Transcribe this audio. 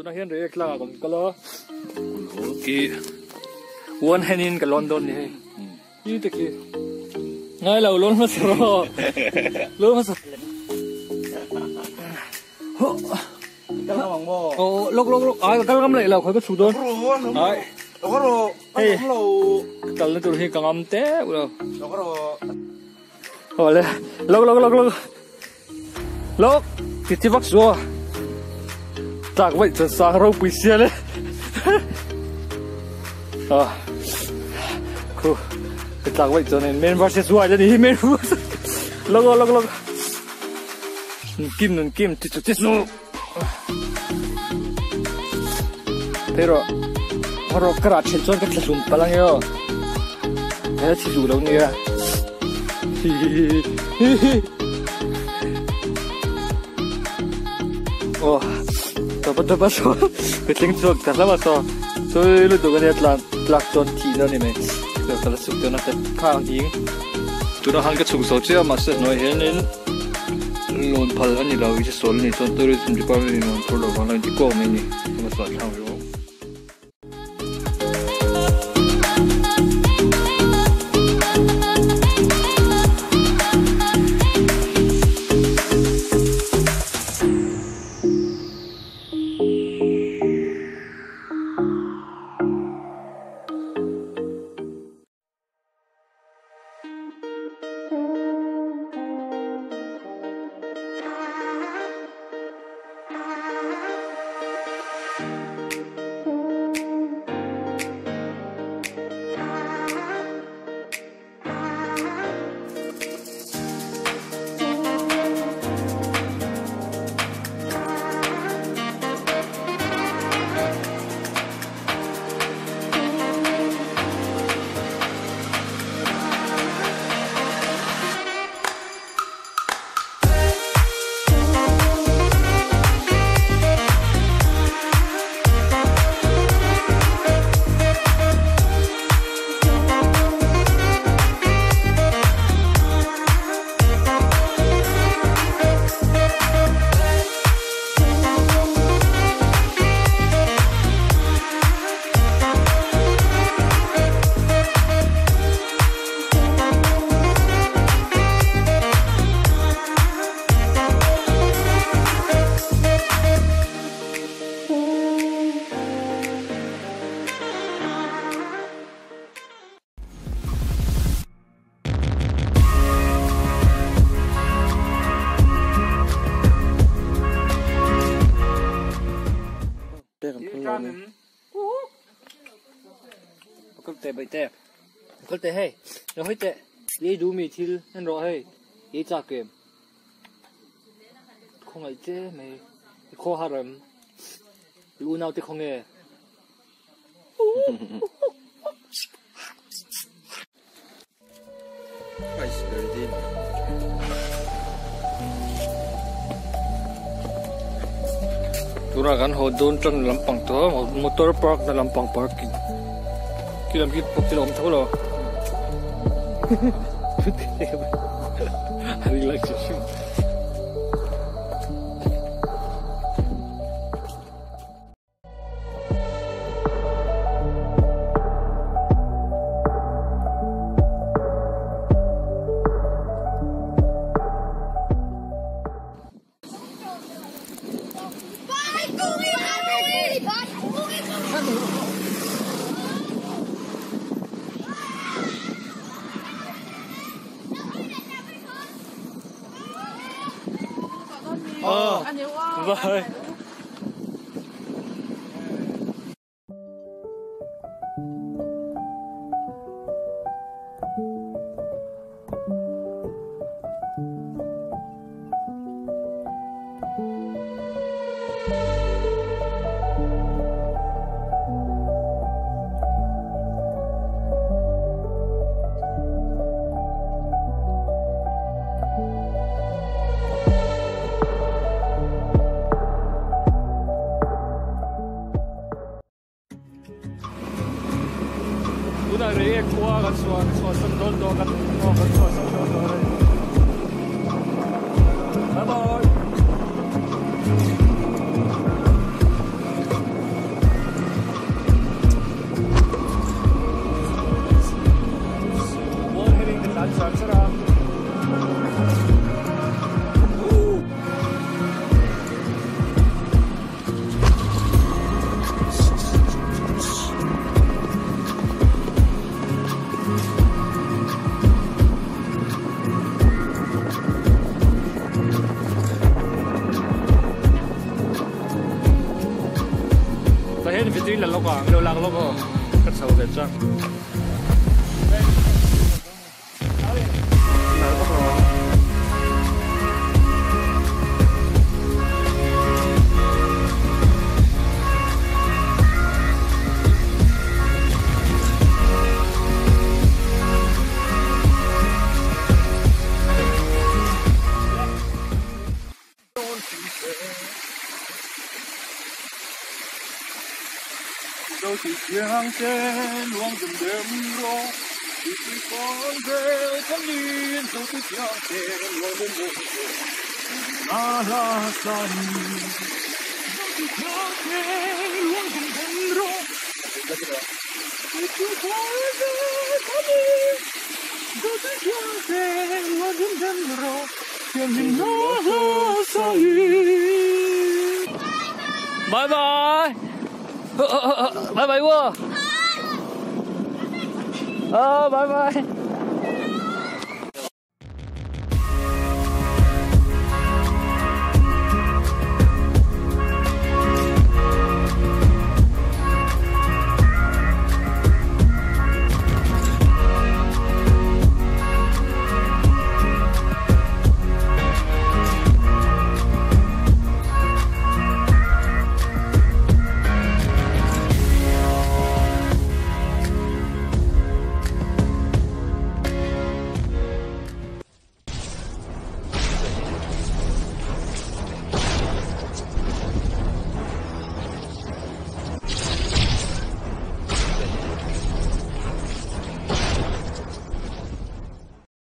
na hian re tla kon kala ki one hand in ka London ni ni te ki ngai lo lon ma sro lo ma sro ho kal ngam mo o lok ai kal ngam lai lo khoi ka su don ai lo ko ro lo kal na tur hi ka ngam te lo ko ro ole lok ki ti vak zo tak vậy cho sang rau bùi xe đấy cool tak vậy cho nên men vào xe xuôi cho đi men log kim tít nu thế rồi cái rát trên chân cái lùm palang yo cái chỉ dù đâu nhỉ oh Dapat so, beting so, terlalu so, so lu tu kan lihat lakton tina ni meh, kalau suka nak kau hing, tu dah hang kecuk so je, masa noi henin, lon pal ani lau je sol ni, so tu tu juga ni lon perlu orang di kau ni, masa kau yo. Kau teh baik teh, kau teh hey, dah hey teh, ye du mi til, nan roh hey, ye cak game, kau ngai je, me, kau haram, lu nau teh kau ngai. Guys, very deep. Turakan hodon trong lampang tu, motor park na lampang parking. Kilam kita pokok om tahu loh. Hari lagi sih. Bye. Una re qua kan so sam don do kan so sam do re. Bye bye. 你别对了，老广，流浪老个，可臭的脏。都是向前往前奔跑，一起放着风雨，都是向前往前奔跑。阿拉萨尼，都是向前往前奔跑，一起放着风雨，都是向前往前奔跑，向前阿拉萨尼。拜拜。拜拜喎！啊，拜拜。